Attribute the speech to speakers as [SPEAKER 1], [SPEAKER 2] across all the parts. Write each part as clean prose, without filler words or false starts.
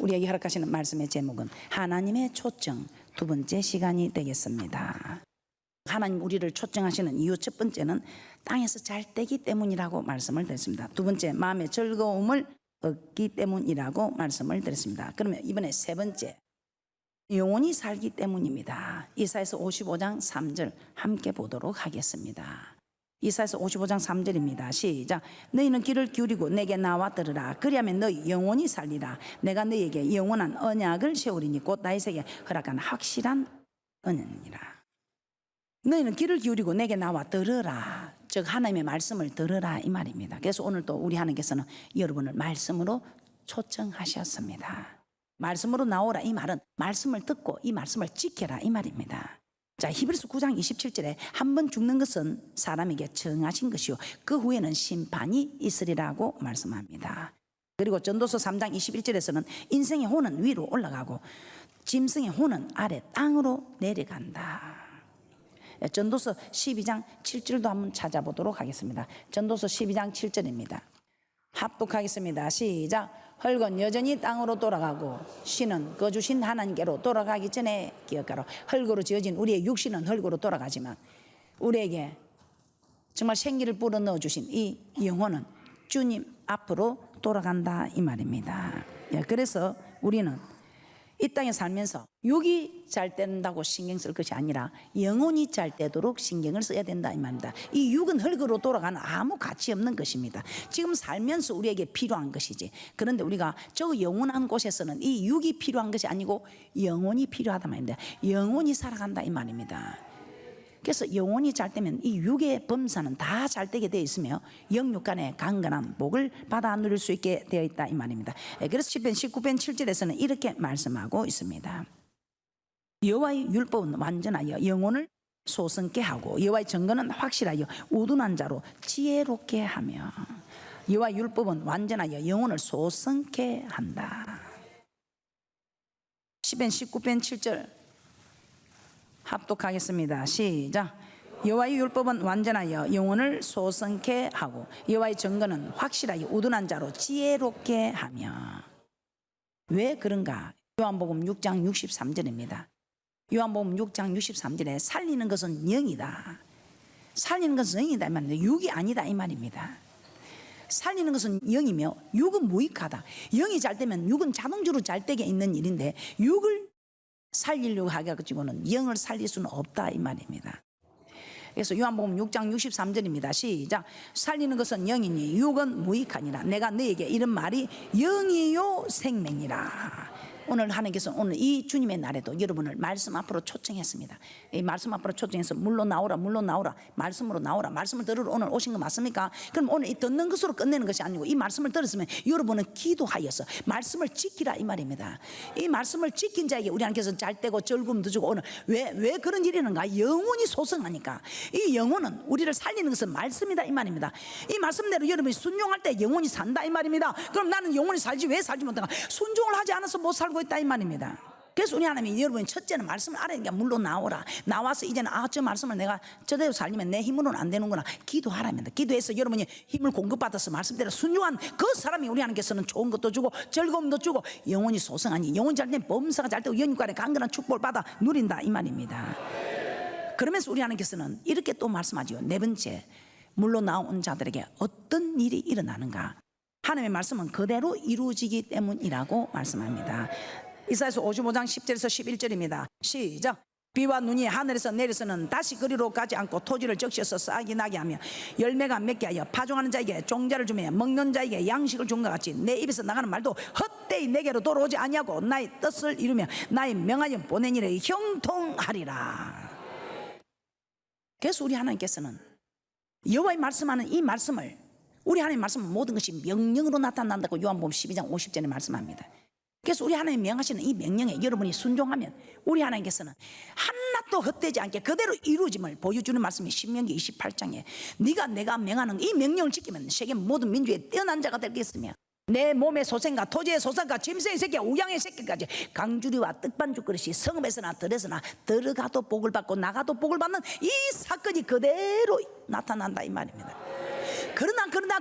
[SPEAKER 1] 우리에게 허락하시는 말씀의 제목은 하나님의 초청, 두 번째 시간이 되겠습니다. 하나님 우리를 초청하시는 이유 첫 번째는 땅에서 잘 되기 때문이라고 말씀을 드렸습니다. 두 번째, 마음의 즐거움을 얻기 때문이라고 말씀을 드렸습니다. 그러면 이번에 세 번째, 영원히 살기 때문입니다. 이사야서 55장 3절 함께 보도록 하겠습니다. 이사야서 55장 3절입니다. 시작. 너희는 귀를 기울이고 내게 나와 들으라. 그리하면 너희 영원히 살리라. 내가 너희에게 영원한 언약을 세우리니 곧 다윗에게 허락한 확실한 언약이니라. 너희는 귀를 기울이고 내게 나와 들으라. 즉 하나님의 말씀을 들으라 이 말입니다. 그래서 오늘 또 우리 하나님께서는 여러분을 말씀으로 초청하셨습니다. 말씀으로 나오라 이 말은 말씀을 듣고 이 말씀을 지켜라 이 말입니다. 자, 히브리서 9장 27절에 한 번 죽는 것은 사람에게 정하신 것이요 그 후에는 심판이 있으리라고 말씀합니다. 그리고 전도서 3장 21절에서는 인생의 혼은 위로 올라가고 짐승의 혼은 아래 땅으로 내려간다. 전도서 12장 7절도 한번 찾아보도록 하겠습니다. 전도서 12장 7절입니다. 합독하겠습니다. 시작. 흙은 여전히 땅으로 돌아가고 신은 거주신 하나님께로 돌아가기 전에 기억하라. 흙으로 지어진 우리의 육신은 흙으로 돌아가지만 우리에게 정말 생기를 불어넣어 주신 이 영혼은 주님 앞으로 돌아간다 이 말입니다. 그래서 우리는 이 땅에 살면서 육이 잘 된다고 신경 쓸 것이 아니라 영혼이 잘 되도록 신경을 써야 된다 이 말입니다. 이 육은 흙으로 돌아가는 아무 가치 없는 것입니다. 지금 살면서 우리에게 필요한 것이지. 그런데 우리가 저 영원한 곳에서는 이 육이 필요한 것이 아니고 영혼이 필요하다 말입니다. 영혼이 살아간다 이 말입니다. 그래서 영혼이 잘 되면 이 육의 범사는 다 잘 되게 되어 있으며 영육 간의 강건한 복을 받아 누릴 수 있게 되어 있다 이 말입니다. 그래서 10편 19편 7절에서는 이렇게 말씀하고 있습니다. 여호와의 율법은 완전하여 영혼을 소성케 하고 여호와의 증거는 확실하여 우둔한 자로 지혜롭게 하며 여호와의 율법은 완전하여 영혼을 소성케 한다. 10편 19편 7절 합독하겠습니다. 시작. 여호와의 율법은 완전하여 영혼을 소성케 하고 여호와의 증거는 확실하여 우둔한 자로 지혜롭게 하며. 왜 그런가? 요한복음 6장 63절입니다. 요한복음 6장 63절에 살리는 것은 영이다. 살리는 것은 영이다 이 말입니다. 육이 아니다 이 말입니다. 살리는 것은 영이며 육은 무익하다. 영이 잘 되면 육은 자동적으로 잘 되게 있는 일인데 육을 살리려고 하기가지고는 영을 살릴 수는 없다 이 말입니다. 그래서 요한복음 6장 63절입니다. 시작. 살리는 것은 영이니 육은 무익하니라. 내가 너에게 이런 말이 영이요 생명이라. 오늘 하나님께서 오늘 이 주님의 날에도 여러분을 말씀 앞으로 초청했습니다. 이 말씀 앞으로 초청해서 물로 나오라 물로 나오라 말씀으로 나오라 말씀을 들으러 오늘 오신 거 맞습니까? 그럼 오늘 이 듣는 것으로 끝내는 것이 아니고 이 말씀을 들었으면 여러분은 기도하여서 말씀을 지키라 이 말입니다. 이 말씀을 지킨 자에게 우리 하나님께서 잘 되고 즐거움도 주고 오늘 왜 그런 일이 있는가? 영혼이 소성하니까. 이 영혼은 우리를 살리는 것은 말씀이다 이 말입니다. 이 말씀대로 여러분이 순종할 때 영혼이 산다 이 말입니다. 그럼 나는 영혼이 살지 왜 살지 못한가? 순종을 하지 않아서 못 살고 있다 이 말입니다. 그래서 우리 하나님이 여러분이 첫째는 말씀을 알아야니까 물로 나오라. 나와서 이제는 저 말씀을 내가 저대로 살리면 내 힘으로는 안 되는구나. 기도하랍니다. 기도해서 여러분이 힘을 공급받아서 말씀대로 순종한 그 사람이 우리 하나님께서는 좋은 것도 주고 즐거움도 주고 영혼이 소성하니 영혼이 잘 되면 범사가 잘 되고 영육간에 강건한 축복을 받아 누린다 이 말입니다. 그러면서 우리 하나님께서는 이렇게 또 말씀하죠. 네 번째, 물로 나온 자들에게 어떤 일이 일어나는가? 하나님의 말씀은 그대로 이루어지기 때문이라고 말씀합니다. 이사야서 55장 10절에서 11절입니다. 시작. 비와 눈이 하늘에서 내려서는 다시 그리로 가지 않고 토지를 적셔서 싹이 나게 하며 열매가 맺게 하여 파종하는 자에게 종자를 주며 먹는 자에게 양식을 준 것 같이 내 입에서 나가는 말도 헛되이 내게로 돌아오지 아니하고 나의 뜻을 이루며 나의 명하여 보낸 일에 형통하리라. 그래서 우리 하나님께서는 여호와의 말씀하는 이 말씀을 우리 하나님의 말씀은 모든 것이 명령으로 나타난다고 요한복음 12장 50절에 말씀합니다. 그래서 우리 하나님 명하시는 이 명령에 여러분이 순종하면 우리 하나님께서는 한낱도 헛되지 않게 그대로 이루어짐을 보여주는 말씀이 신명기 28장에 내가 명하는 이 명령을 지키면 세계 모든 민족의 뛰어난 자가 되겠으며 내 몸의 소생과 토지의 소생과 짐승의 새끼와 우양의 새끼까지 강주리와 떡반죽 그릇이 성읍에서나 들에서나 들어가도 복을 받고 나가도 복을 받는 이 사건이 그대로 나타난다 이 말입니다.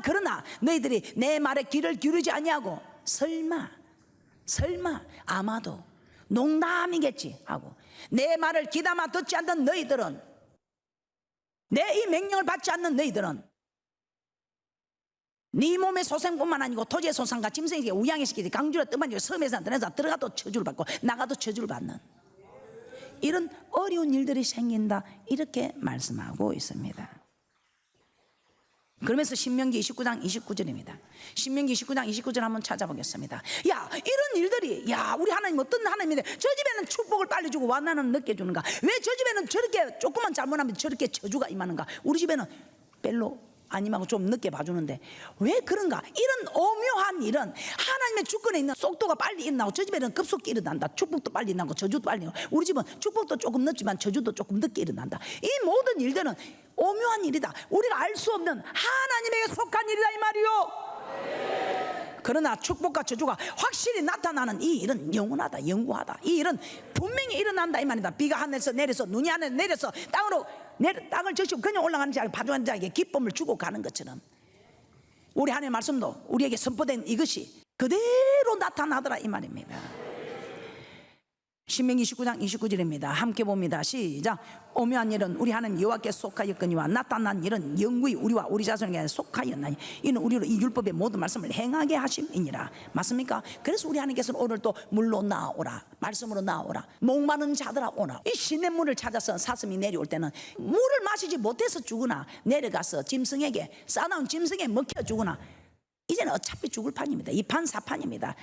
[SPEAKER 1] 그러나 너희들이 내 말에 귀를 기울이지 아니하고 설마 설마 아마도 농담이겠지 하고 내 말을 귀담아 듣지 않는 너희들은, 내 이 명령을 받지 않는 너희들은 네 몸의 소생뿐만 아니고 토지의 소상과 짐승에게 우양의 시키지 강주라 뜸한 섬에서 들어가도 저주를 받고 나가도 저주를 받는 이런 어려운 일들이 생긴다, 이렇게 말씀하고 있습니다. 그러면서 신명기 29장 29절입니다. 신명기 29장 29절 한번 찾아보겠습니다. 야, 이런 일들이, 야, 우리 하나님 어떤 하나님인데 저 집에는 축복을 빨리 주고 와나는 늦게 주는가? 왜 저 집에는 저렇게 조금만 잘못하면 저렇게 저주가 임하는가? 우리 집에는 별로 아님하고 좀 늦게 봐주는데 왜 그런가? 이런 오묘한 일은 하나님의 주권에 있는 속도가 빨리 일어나고 저 집에는 급속히 일어난다. 축복도 빨리 일어나고 저주도 빨리 일어나고, 우리 집은 축복도 조금 늦지만 저주도 조금 늦게 일어난다. 이 모든 일들은 오묘한 일이다. 우리가 알 수 없는 하나님에게 속한 일이다 이 말이요. 그러나 축복과 저주가 확실히 나타나는 이 일은 영원하다, 영구하다. 이 일은 분명히 일어난다 이 말이다. 비가 하늘에서 내려서 눈이 하늘에서 내려서 땅을 적시고 그냥 올라가는 자에게 파주하는 자에게 기쁨을 주고 가는 것처럼 우리 하나님의 말씀도 우리에게 선포된 이것이 그대로 나타나더라 이 말입니다. 신명기 29장 29절입니다. 함께 봅니다. 시작. 오묘한 일은 우리 하나님 여호와께 속하였거니와 나타난 일은 영구히 우리와 우리 자손에게 속하였나니 이는 우리로 이 율법의 모든 말씀을 행하게 하심이니라. 맞습니까? 그래서 우리 하나님께서는 오늘 또 물로 나오라, 말씀으로 나오라, 목마른 자들아 오라. 이 시냇물을 찾아서 사슴이 내려올 때는 물을 마시지 못해서 죽으나 내려가서 짐승에게, 싸나운 짐승에 먹혀 죽으나 이제는 어차피 죽을 판입니다. 이 판 사판입니다.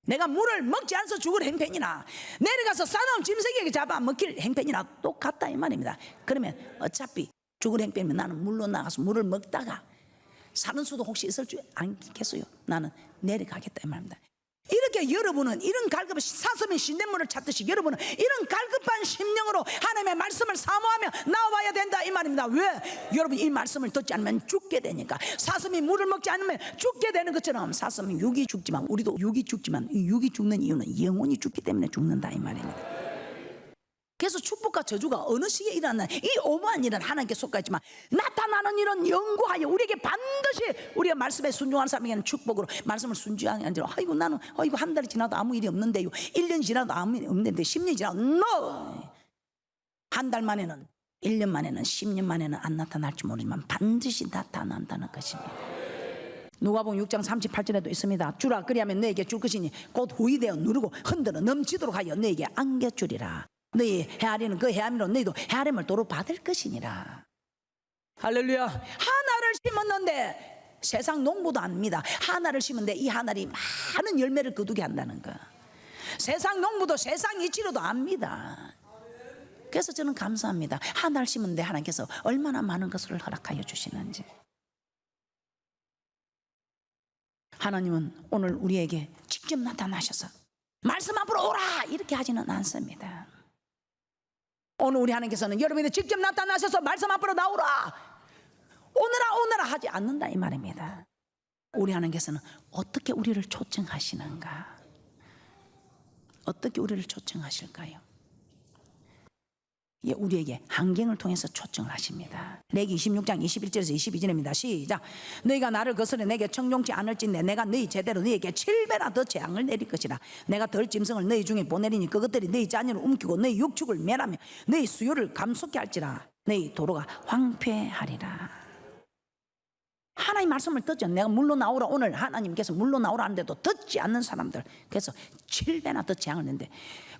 [SPEAKER 1] 내가 물을 먹지 않아서 죽을 행편이나 내려가서 싸나운 짐승에게 잡아 먹힐 행편이나 똑같다 이 말입니다. 그러면 어차피 죽을 행편이면 나는 물로 나가서 물을 먹다가 사는 수도 혹시 있을 줄 않겠어요? 나는 내려가겠다 이 말입니다. 이렇게 여러분은 이런 갈급한 사슴이 시냇물을 찾듯이 여러분은 이런 갈급한 심령으로 하나님의 말씀을 사모하며 나와야 된다 이 말입니다. 왜? 여러분 이 말씀을 듣지 않으면 죽게 되니까. 사슴이 물을 먹지 않으면 죽게 되는 것처럼 사슴이 육이 죽지만 우리도 육이 죽지만 이 육이 죽는 이유는 영혼이 죽기 때문에 죽는다 이 말입니다. 그래서 축복과 저주가 어느 시기에 일어나나, 이 오묘한 일은 하나님께 속하지만 나타나는 일은 영구하여 우리에게 반드시 우리가 말씀에 순종하는 사람에게는 축복으로 말씀을 순종하게 하는. 아이고 나는 한 달이 지나도 아무 일이 없는데요, 1년이 지나도 아무 일이 없는데 10년이 지나도 no! 한 달 만에는 1년 만에는 10년 만에는 안 나타날지 모르지만 반드시 나타난다는 것입니다. 누가복음 6장 38절에도 있습니다. 주라 그리하면 너에게 줄 것이니 곧 후이되어 누르고 흔들어 넘치도록 하여 너에게 안겨주리라. 너희 헤아리는 그 헤아림으로 너희도 헤아림을 도로 받을 것이니라. 할렐루야. 하나를 심었는데 세상 농부도 압니다. 하나를 심은데 이 하나리 많은 열매를 거두게 한다는 거. 세상 농부도 세상 이치로도 압니다. 그래서 저는 감사합니다. 하나를 심은데 하나님께서 얼마나 많은 것을 허락하여 주시는지. 하나님은 오늘 우리에게 직접 나타나셔서 말씀 앞으로 오라 이렇게 하지는 않습니다. 오늘 우리 하나님께서는 여러분이 직접 나타나셔서 말씀 앞으로 나오라, 오너라 하지 않는다 이 말입니다. 우리 하나님께서는 어떻게 우리를 초청하시는가? 어떻게 우리를 초청하실까요? 예, 우리에게 환경을 통해서 초청을 하십니다. 레기 26장 21절에서 22절입니다. 시작. 너희가 나를 거스려 내게 청종치 않을진대 내가 너희 제대로 너희에게 7배나 더 재앙을 내릴 것이라. 내가 덜 짐승을 너희 중에 보내리니 그것들이 너희 자녀를 움키고 너희 육축을 멸하며 너희 수요를 감속케 할지라. 너희 도로가 황폐하리라. 하나님 말씀을 듣죠. 내가 물로 나오라, 오늘 하나님께서 물로 나오라 하는데도 듣지 않는 사람들, 그래서 7배나 더 재앙을 낸대.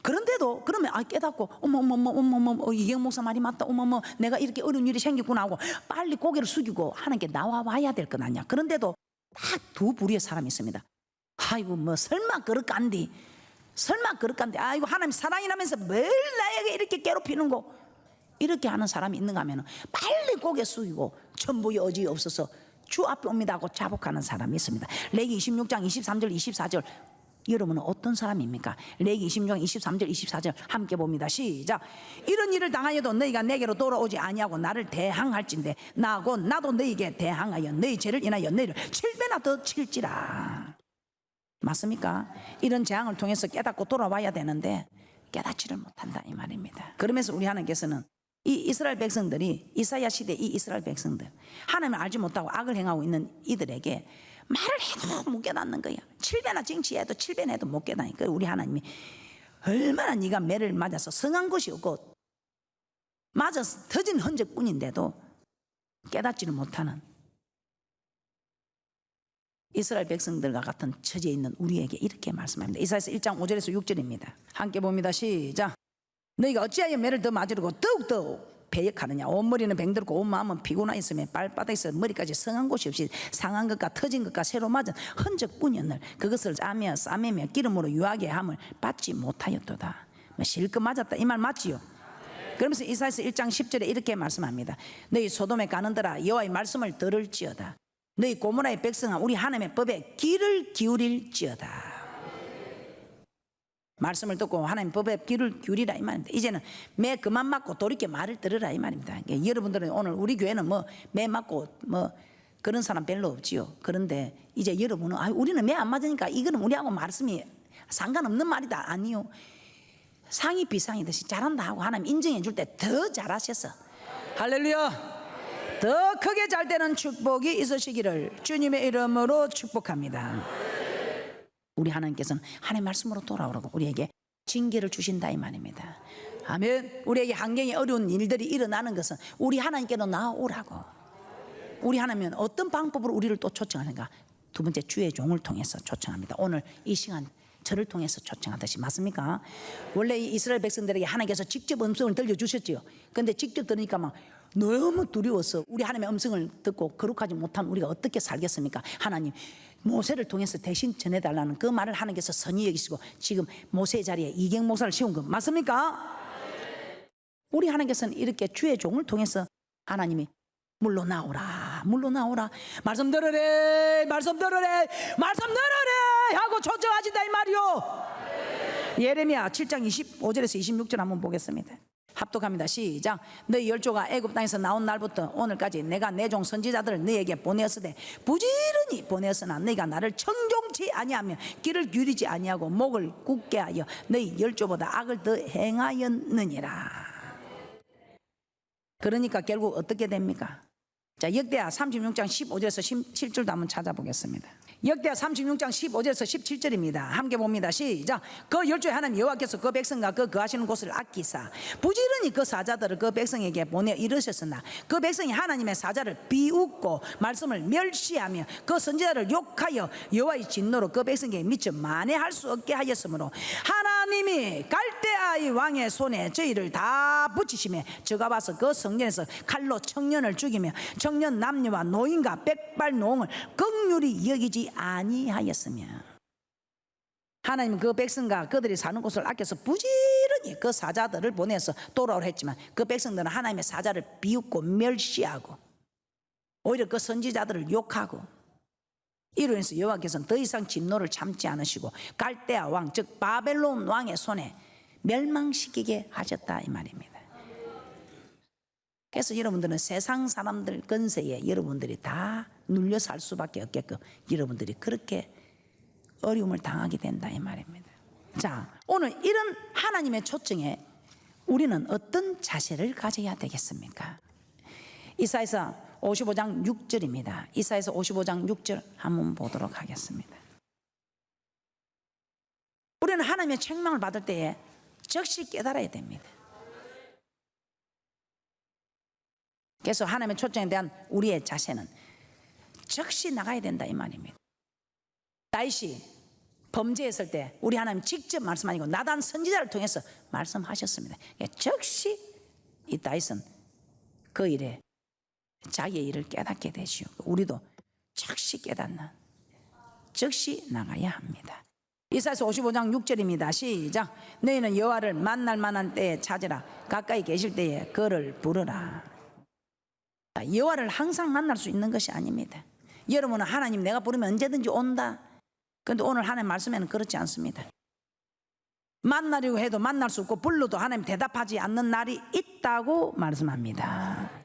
[SPEAKER 1] 그런데도 그러면 깨닫고 어머 이경 목사 말이 맞다, 어머 내가 이렇게 어려운 일이 생겼구나 하고 빨리 고개를 숙이고 하나님께 나와봐야 될 것 아니야. 그런데도 딱 두 부류의 사람이 있습니다. 아이고 뭐 설마 그럴까인데 아이고 하나님 사랑이라면서 뭘 나에게 이렇게 괴롭히는 거, 이렇게 하는 사람이 있는가 하면 빨리 고개 숙이고 천부의 여지 없어서 주 앞에 옵니다 하고 자복하는 사람이 있습니다. 레기 26장 23절 24절 여러분은 어떤 사람입니까? 레기 26장 23절 24절 함께 봅니다. 시작. 이런 일을 당하여도 너희가 내게로 돌아오지 아니하고 나를 대항할진대 나도 너희에게 대항하여 너희 죄를 인하여 너희를 7배나 더 칠지라. 맞습니까? 이런 재앙을 통해서 깨닫고 돌아와야 되는데 깨닫지를 못한다 이 말입니다. 그러면서 우리 하나님께서는 이 이스라엘 백성들이 이사야 시대 이 이스라엘 백성들 하나님을 알지 못하고 악을 행하고 있는 이들에게 말을 해도 못 깨닫는 거야. 7배나 쟁취해도 7배나 해도 못 깨닫으니까 우리 하나님이 얼마나 네가 매를 맞아서 성한 것이 없고 맞아서 터진 흔적뿐인데도 깨닫지는 못하는 이스라엘 백성들과 같은 처지에 있는 우리에게 이렇게 말씀합니다. 이사야서 1장 5절에서 6절입니다. 함께 봅니다. 시작. 너희가 어찌하여 매를 더 맞으려고 더욱더 배역하느냐. 온 머리는 병들고 온 마음은 피곤하 있으며 발바닥에서 머리까지 성한 곳이 없이 상한 것과 터진 것과 새로 맞은 흔적뿐이었늘 그것을 싸매며 기름으로 유하게 함을 받지 못하였도다. 실컷 맞았다 이 말 맞지요? 그러면서 이사야서 1장 10절에 이렇게 말씀합니다. 너희 소돔에 가는더라 여호와의 말씀을 들을지어다. 너희 고모라의 백성아 우리 하나님의 법에 귀를 기울일지어다. 말씀을 듣고 하나님 법에 귀를 기울이라 이 말입니다. 이제는 매 그만 맞고 돌이켜 말을 들으라 이 말입니다. 그러니까 여러분들은 오늘 우리 교회는 매 맞고 그런 사람 별로 없지요. 그런데 이제 여러분은 우리는 매 안 맞으니까 이거는 우리하고 말씀이 상관없는 말이다. 아니요. 상이 비상이듯이 잘한다 하고 하나님 인정해 줄 때 더 잘하셔서 할렐루야. 더 크게 잘 되는 축복이 있으시기를 주님의 이름으로 축복합니다. 우리 하나님께서는 하나님의 말씀으로 돌아오라고 우리에게 징계를 주신다 이 말입니다. 아멘. 우리에게 환경이 어려운 일들이 일어나는 것은 우리 하나님께로 나오라고. 우리 하나님은 어떤 방법으로 우리를 또 초청하는가? 두 번째 주의 종을 통해서 초청합니다. 오늘 이 시간 저를 통해서 초청하듯이 맞습니까? 원래 이 이스라엘 백성들에게 하나님께서 직접 음성을 들려주셨지요. 그런데 직접 들으니까 막 너무 두려워서 우리 하나님의 음성을 듣고 거룩하지 못한 우리가 어떻게 살겠습니까? 하나님 모세를 통해서 대신 전해달라는 그 말을 하나님께서 선히 여기시고 지금 모세의 자리에 이경 목사를 세운 거 맞습니까? 우리 하나님께서는 이렇게 주의 종을 통해서 하나님이 물러나오라 물러나오라 말씀 들으래 말씀 들으래 말씀 들으래 하고 초청하신다 이 말이요. 예레미야 7장 25절에서 26절 한번 보겠습니다. 합독합니다. 시작. 너희 열조가 애굽 땅에서 나온 날부터 오늘까지 내가 내 종 선지자들을 너희에게 보내었으되 부지런히 보내었으나 너희가 나를 청종치 아니하며 귀를 기울이지 아니하고 목을 굳게 하여 너희 열조보다 악을 더 행하였느니라. 그러니까 결국 어떻게 됩니까? 자, 역대하 36장 15절에서 17절도 한번 찾아보겠습니다. 역대하 36장 15절에서 17절입니다. 함께 봅니다. 시작. 그 열조의 하나님 여호와께서 그 백성과 그 거하시는 곳을 아끼사 부지런히 그 사자들을 그 백성에게 보내 이르셨으나 그 백성이 하나님의 사자를 비웃고 말씀을 멸시하며 그 선지자를 욕하여 여호와의 진노로 그 백성에게 미쳐 만회할 수 없게 하였으므로 하나님이 갈대아의 왕의 손에 저희를 다 붙이시며 저가 봐서 그 성전에서 칼로 청년을 죽이며 청년 남녀와 노인과 백발노홍을 긍휼히 여기지 아니하였으며 하나님은 그 백성과 그들이 사는 곳을 아껴서 부지런히 그 사자들을 보내서 돌아오라 했지만 그 백성들은 하나님의 사자를 비웃고 멸시하고 오히려 그 선지자들을 욕하고 이로 인해서 여호와께서는 더 이상 진노를 참지 않으시고 갈대아 왕 즉 바벨론 왕의 손에 멸망시키게 하셨다 이 말입니다. 그래서 여러분들은 세상 사람들 건세에 여러분들이 다 눌려 살 수밖에 없게끔 여러분들이 그렇게 어려움을 당하게 된다 이 말입니다. 자, 오늘 이런 하나님의 초청에 우리는 어떤 자세를 가져야 되겠습니까? 이사야서 55장 6절입니다. 이사야서 55장 6절 한번 보도록 하겠습니다. 우리는 하나님의 책망을 받을 때에 즉시 깨달아야 됩니다. 그래서 하나님의 초청에 대한 우리의 자세는 즉시 나가야 된다 이 말입니다. 다윗이 범죄했을 때 우리 하나님 직접 말씀 아니고 나단 선지자를 통해서 말씀하셨습니다. 즉시 이 다윗은 그 일에 자기의 일을 깨닫게 되시오. 우리도 즉시 깨닫는 즉시 나가야 합니다. 이사야서 55장 6절입니다. 시작. 너희는 여호와를 만날 만한 때에 찾으라. 가까이 계실 때에 그를 부르라. 여호와를 항상 만날 수 있는 것이 아닙니다. 여러분은 하나님 내가 부르면 언제든지 온다. 그런데 오늘 하나님 말씀에는 그렇지 않습니다. 만나려고 해도 만날 수 없고 불러도 하나님 대답하지 않는 날이 있다고 말씀합니다.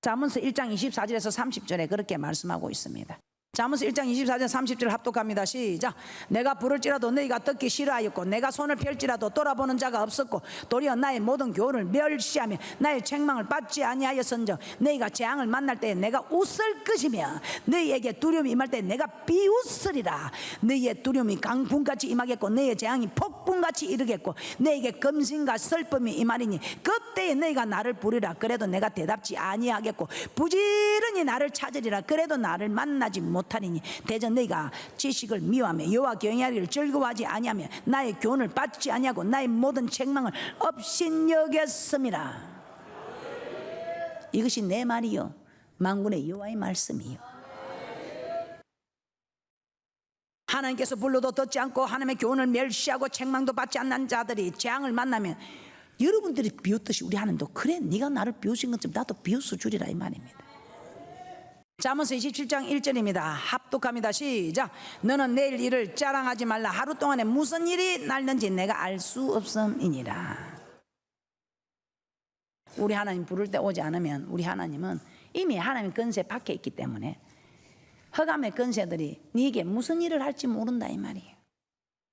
[SPEAKER 1] 잠언서 1장 24절에서 30절에 그렇게 말씀하고 있습니다. 잠언서 1장 24절 30절 합독합니다. 시작. 내가 부를지라도 너희가 듣기 싫어하였고 내가 손을 펼지라도 돌아보는 자가 없었고 도리어 나의 모든 교훈을 멸시하며 나의 책망을 받지 아니하였은즉 너희가 재앙을 만날 때에 내가 웃을 것이며 너희에게 두려움이 임할 때에 내가 비웃으리라. 너희의 두려움이 강풍같이 임하겠고 너희의 재앙이 폭풍같이 이르겠고 너희에게 검심과 슬픔이 임하리니 그때에 너희가 나를 부르리라. 그래도 내가 대답지 아니하겠고 부지런히 나를 찾으리라. 그래도 나를 만나지 못하리니 대전 너희가 지식을 미워하며 여호와 경외하기를 즐거워하지 아니하며 나의 교훈을 받지 아니하고 나의 모든 책망을 업신여겼음이라. 이것이 내 말이요 만군의 여호와의 말씀이요. 하나님께서 불러도 듣지 않고 하나님의 교훈을 멸시하고 책망도 받지 않는 자들이 재앙을 만나면 여러분들이 비웃듯이 우리 하나님도 그래 네가 나를 비웃은 것처럼 나도 비웃어 주리라 이 말입니다. 잠언서 27장 1절입니다. 합독합니다. 시작. 너는 내일 일을 자랑하지 말라. 하루 동안에 무슨 일이 날는지 내가 알 수 없음이니라. 우리 하나님 부를 때 오지 않으면 우리 하나님은 이미 하나님 권세 밖에 있기 때문에 흑암의 권세들이 네게 무슨 일을 할지 모른다 이 말이에요.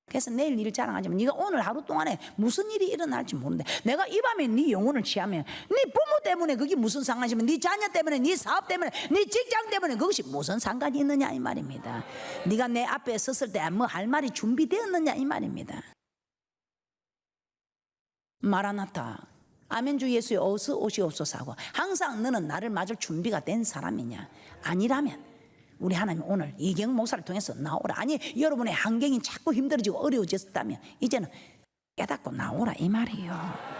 [SPEAKER 1] 그래서 내일 일을 자랑하지 마. 네가 오늘 하루 동안에 무슨 일이 일어날지 모른다. 내가 이 밤에 네 영혼을 취하면 네 부모 때문에 그게 무슨 상관이면 네 자녀 때문에 네 사업 때문에 네 직장 때문에 그것이 무슨 상관이 있느냐 이 말입니다. 네가 내 앞에 섰을 때 뭐 할 말이 준비되었느냐 이 말입니다. 마라나타 아멘 주 예수여 어서 오시옵소서 하고 항상 너는 나를 맞을 준비가 된 사람이냐? 아니라면 우리 하나님 오늘 이경 목사를 통해서 나오라. 아니 여러분의 환경이 자꾸 힘들어지고 어려워졌다면 이제는 깨닫고 나오라 이 말이에요.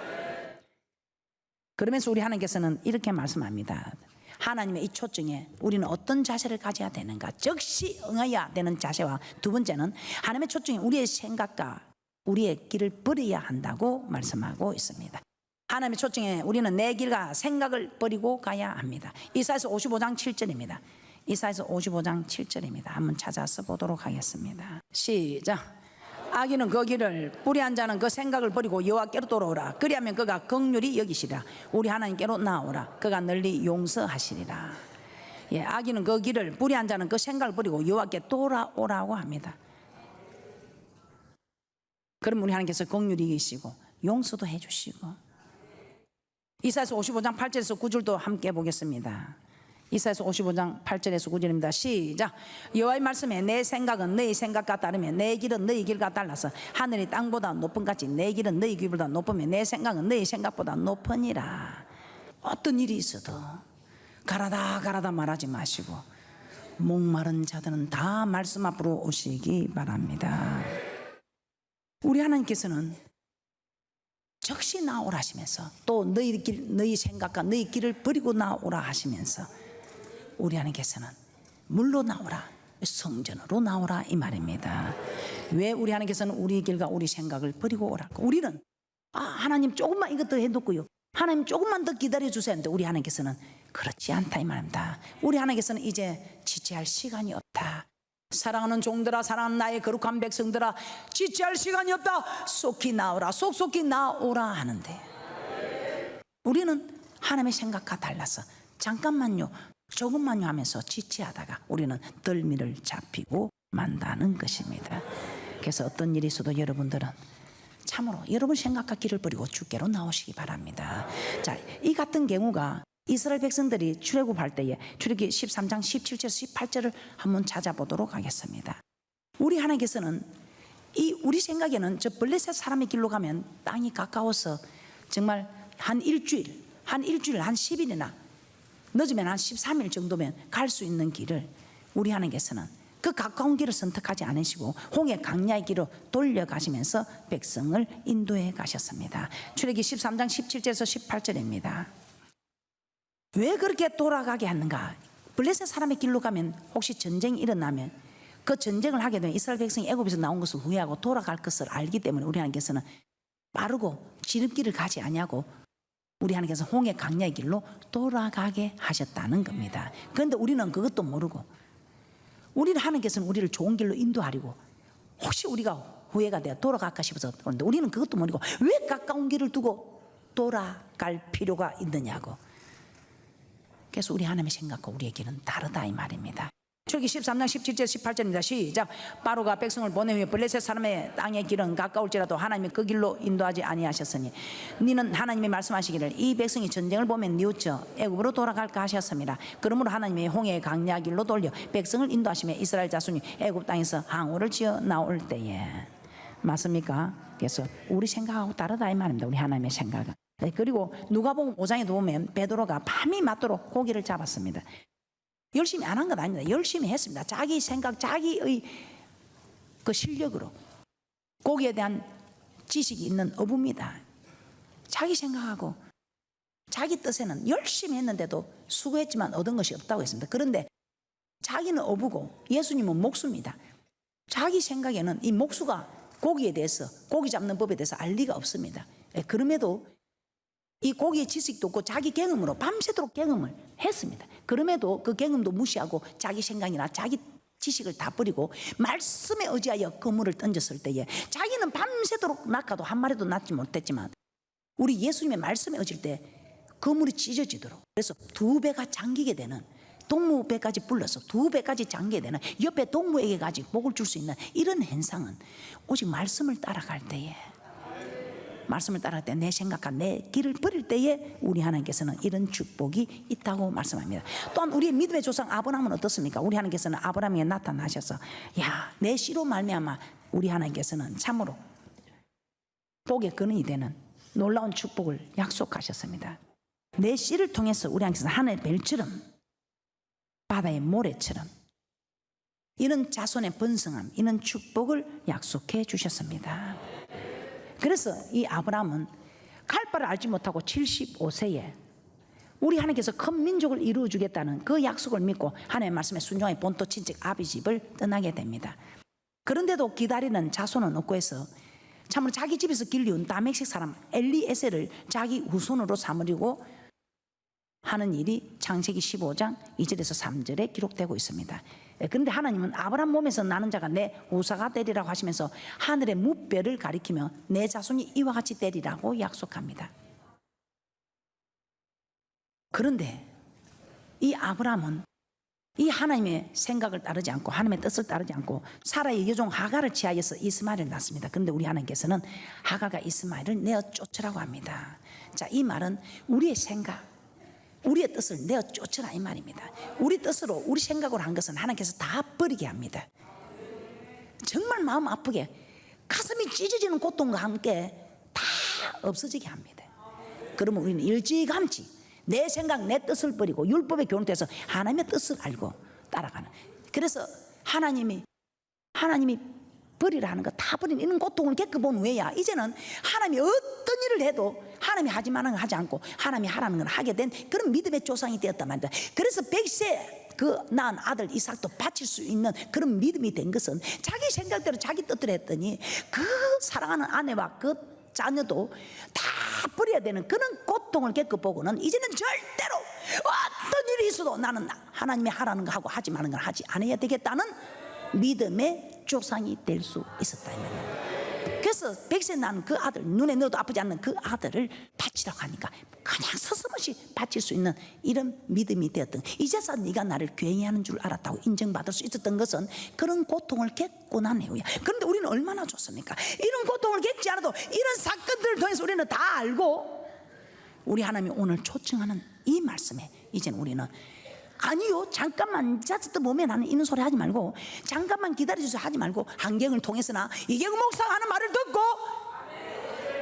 [SPEAKER 1] 그러면서 우리 하나님께서는 이렇게 말씀합니다. 하나님의 이 초청에 우리는 어떤 자세를 가져야 되는가? 즉시 응해야 되는 자세와 두 번째는 하나님의 초청에 우리의 생각과 우리의 길을 버려야 한다고 말씀하고 있습니다. 하나님의 초청에 우리는 내 길과 생각을 버리고 가야 합니다. 이사야서 55장 7절입니다. 이사야서 55장 7절입니다. 한번 찾아서 보도록 하겠습니다. 시작. 악인은 그 길을 불의한 자는 그 생각을 버리고 여호와께로 돌아오라. 그리하면 그가 긍휼히 여기시리라. 우리 하나님께로 나오라. 그가 널리 용서하시리라. 예, 악인은 그 길을 불의한 자는 그 생각을 버리고 여호와께 돌아오라고 합니다. 그럼 우리 하나님께서 긍휼히 여기시고 용서도 해주시고. 이사야서 55장 8절에서 9절도 함께 보겠습니다. 이사야서 55장 8절에서 9절입니다. 시작. 여호와의 말씀에 내 생각은 너희 생각과 다르며 내 길은 너희 길과 달라서 하늘이 땅보다 높은 같이 내 길은 너희 길보다 높으며 내 생각은 너희 생각보다 높으니라. 어떤 일이 있어도 가라다 말하지 마시고 목마른 자들은 다 말씀 앞으로 오시기 바랍니다. 우리 하나님께서는 즉시 나오라 하시면서 또 너희 길, 너희 생각과 너희 길을 버리고 나오라 하시면서 우리 하나님께서는 물로 나오라, 성전으로 나오라 이 말입니다. 왜 우리 하나님께서는 우리 길과 우리 생각을 버리고 오라? 우리는 하나님 조금만 이것 더 해놓고요, 하나님 조금만 더 기다려주세요 하는데 우리 하나님께서는 그렇지 않다 이 말입니다. 우리 하나님께서는 이제 지체할 시간이 없다. 사랑하는 종들아, 사랑하는 나의 거룩한 백성들아, 지체할 시간이 없다. 속히 나오라, 속속히 나오라 하는데 우리는 하나님의 생각과 달라서 잠깐만요, 조금만요 하면서 지체하다가 우리는 덜미를 잡히고 만다는 것입니다. 그래서 어떤 일이 있어도 여러분들은 참으로 여러분 생각과 길을 버리고 주께로 나오시기 바랍니다. 자, 이 같은 경우가 이스라엘 백성들이 출애굽할 때에 출애굽기 13장 17절에서 18절을 한번 찾아보도록 하겠습니다. 우리 하나님께서는 우리 생각에는 저 블레셋 사람의 길로 가면 땅이 가까워서 정말 한 일주일 한 10일이나 늦으면 한 13일 정도면 갈 수 있는 길을 우리 하나님께서는 그 가까운 길을 선택하지 않으시고 홍해 강야의 길로 돌려가시면서 백성을 인도해 가셨습니다. 출애굽기 13장 17절에서 18절입니다. 왜 그렇게 돌아가게 하는가? 블레셋 사람의 길로 가면 혹시 전쟁이 일어나면 그 전쟁을 하게 되면 이스라엘 백성이 애굽에서 나온 것을 후회하고 돌아갈 것을 알기 때문에 우리 하나님께서는 빠르고 지름길을 가지 아니하고 우리 하나님께서 홍해 강야의 길로 돌아가게 하셨다는 겁니다. 그런데 우리는 그것도 모르고 우리는 하나님께서는 우리를 좋은 길로 인도하려고 혹시 우리가 후회가 되어 돌아갈까 싶어서 그런데 우리는 그것도 모르고 왜 가까운 길을 두고 돌아갈 필요가 있느냐고. 그래서 우리 하나님의 생각과 우리의 길은 다르다 이 말입니다. 출기 13장 17절 18절입니다. 시작. 바로가 백성을 보낸 후에 블레셋 사람의 땅의 길은 가까울지라도 하나님이 그 길로 인도하지 아니하셨으니 너는 하나님이 말씀하시기를 이 백성이 전쟁을 보면 뉘우쳐 애굽으로 돌아갈까 하셨습니다. 그러므로 하나님이 홍해의 강야 길로 돌려 백성을 인도하시며 이스라엘 자손이 애굽 땅에서 항우를 지어 나올 때에. 맞습니까? 그래서 우리 생각하고 다르다 이 말입니다. 우리 하나님의 생각은. 네, 그리고 누가복음 5장에도 보면 베드로가 밤이 맞도록 고기를 잡았습니다. 열심히 안 한 건 아닙니다. 열심히 했습니다. 자기 생각, 자기의 그 실력으로 고기에 대한 지식이 있는 어부입니다. 자기 생각하고 자기 뜻에는 열심히 했는데도 수고했지만 얻은 것이 없다고 했습니다. 그런데 자기는 어부고 예수님은 목수입니다. 자기 생각에는 이 목수가 고기에 대해서, 고기 잡는 법에 대해서 알 리가 없습니다. 그럼에도 이 고기의 지식도 없고 자기 경험으로 밤새도록 경험을 했습니다. 그럼에도 그 경험도 무시하고 자기 생각이나 자기 지식을 다 버리고 말씀에 의지하여 그물을 던졌을 때에 자기는 밤새도록 낚아도 한 마리도 낚지 못했지만 우리 예수님의 말씀에 의질 때 그물이 찢어지도록, 그래서 2배가 잠기게 되는, 동무배까지 불러서 2배까지 잠기게 되는, 옆에 동무에게까지 복을 줄 수 있는 이런 현상은 오직 말씀을 따라갈 때에, 말씀을 따라갈 때 내 생각과 내 길을 버릴 때에 우리 하나님께서는 이런 축복이 있다고 말씀합니다. 또한 우리의 믿음의 조상 아브라함은 어떻습니까? 우리 하나님께서는 아브라함에게 나타나셔서 야, 내 씨로 말미암아 우리 하나님께서는 참으로 복의 근원이 되는 놀라운 축복을 약속하셨습니다. 내 씨를 통해서 우리 하나님께서는 하늘의 별처럼 바다의 모래처럼 이런 자손의 번성함, 이런 축복을 약속해 주셨습니다. 그래서 이 아브라함은 갈 바를 알지 못하고 75세에 우리 하나님께서 큰 민족을 이루어 주겠다는 그 약속을 믿고 하나님의 말씀에 순종해 본토 친척 아비 집을 떠나게 됩니다. 그런데도 기다리는 자손은 없고 해서 참으로 자기 집에서 길리운 다메섹 사람 엘리에셀을 자기 후손으로 삼으려고 하는 일이 창세기 15장 2절에서 3절에 기록되고 있습니다. 그런데 하나님은 아브라함 몸에서 나는 자가 내 후사가 되리라고 하시면서 하늘의 무뼈를 가리키며 내 자손이 이와 같이 되리라고 약속합니다. 그런데 이 아브라함은 이 하나님의 생각을 따르지 않고 하나님의 뜻을 따르지 않고 사라의 여종 하갈을 취하여서 이스마엘을 낳습니다. 그런데 우리 하나님께서는 하갈과 이스마엘을 내어 쫓으라고 합니다. 자, 이 말은 우리의 생각, 우리의 뜻을 내어 쫓으라 이 말입니다. 우리 뜻으로 우리 생각으로 한 것은 하나님께서 다 버리게 합니다. 정말 마음 아프게 가슴이 찢어지는 고통과 함께 다 없어지게 합니다. 그러면 우리는 일찌감치 내 생각, 내 뜻을 버리고 율법에 교훈돼서 하나님의 뜻을 알고 따라가는. 그래서 하나님이 버리라 하는 거 다 버리는 이런 고통을 겪어본 후에야 이제는 하나님이 어떤 일을 해도 하나님이 하지 말라는 걸 하지 않고 하나님이 하라는 걸 하게 된 그런 믿음의 조상이 되었단 말이다. 그래서 100세 그 낳은 아들 이삭도 바칠 수 있는 그런 믿음이 된 것은 자기 생각대로 자기 뜻대로 했더니 그 사랑하는 아내와 그 자녀도 다 버려야 되는 그런 고통을 겪어보고는 이제는 절대로 어떤 일이 있어도 나는 하나님이 하라는 거 하고 하지 말라는 걸 하지 않아야 되겠다는 믿음의 조상이 될 수 있었다 이 말이에요. 그래서 100세 낳은 그 아들, 눈에 넣어도 아프지 않는 그 아들을 바치라고 하니까 그냥 서슴없이 바칠 수 있는 이런 믿음이 되었던, 이제서 네가 나를 괴이하는 줄 알았다고 인정받을 수 있었던 것은 그런 고통을 겪고 난 후야. 그런데 우리는 얼마나 좋습니까? 이런 고통을 겪지 않아도 이런 사건들을 통해서 우리는 다 알고 우리 하나님이 오늘 초청하는 이 말씀에 이제는 우리는 아니요, 잠깐만 자칫 보면 하는 이런 소리 하지 말고 잠깐만 기다려주세요 하지 말고 환경을 통해서나 이경우 목사가 하는 말을 듣고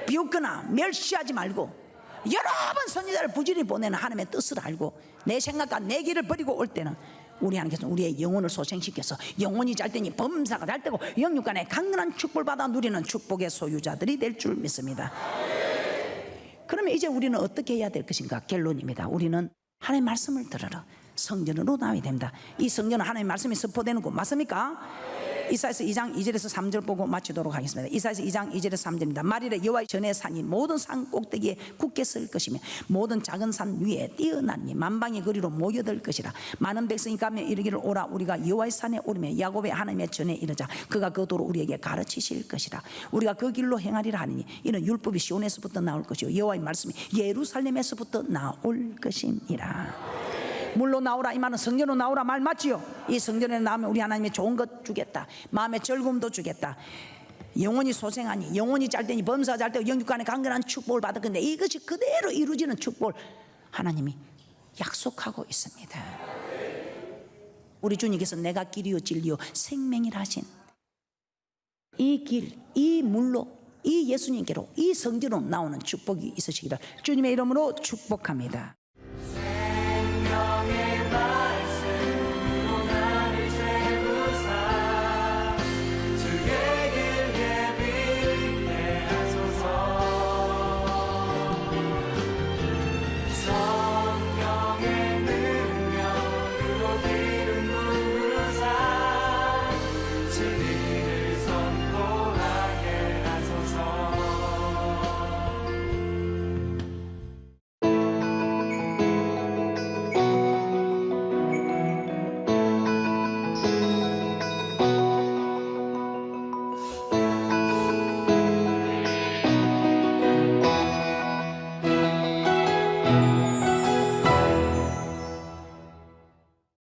[SPEAKER 1] 비웃거나 멸시하지 말고 여러 번 선지자를 부지런히 보내는 하나님의 뜻을 알고 내 생각과 내 길을 버리고 올 때는 우리 하나님께서 우리의 영혼을 소생시켜서 영혼이 잘 되니 범사가 잘 되고 영육간에 강건한 축복을 받아 누리는 축복의 소유자들이 될 줄 믿습니다. 그러면 이제 우리는 어떻게 해야 될 것인가? 결론입니다. 우리는 하나님의 말씀을 들으러 성전으로 나와야 됩니다. 이 성전은 하나님의 말씀이 선포되는 곳 맞습니까? 이사야서 2장 2절에서 3절 보고 마치도록 하겠습니다. 이사야서 2장 2절에서 3절입니다. 말이래 여호와의 전의 산이 모든 산 꼭대기에 굳게 설 것이며 모든 작은 산 위에 뛰어나니 만방의 거리로 모여들 것이라. 많은 백성이 가며 이르기를 오라 우리가 여호와의 산에 오르며 야곱의 하나님의 전에 이르자. 그가 그 도로 우리에게 가르치실 것이라. 우리가 그 길로 행하리라 하니 이는 율법이 시온에서부터 나올 것이요 여호와의 말씀이 예루살렘에서부터 나올 것이니라. 물로 나오라 이 말은 성전으로 나오라 말 맞지요? 이 성전에 나오면 우리 하나님이 좋은 것 주겠다, 마음의 즐거움도 주겠다, 영혼이 소생하니 영혼이 짤때니 범사가 짤때 영육간에 강건한 축복을 받을 건데 이것이 그대로 이루어지는 축복을 하나님이 약속하고 있습니다. 우리 주님께서 내가 길이요 진리요 생명이라 하신 이 길, 이 물로, 이 예수님께로, 이 성전으로 나오는 축복이 있으시기를 주님의 이름으로 축복합니다.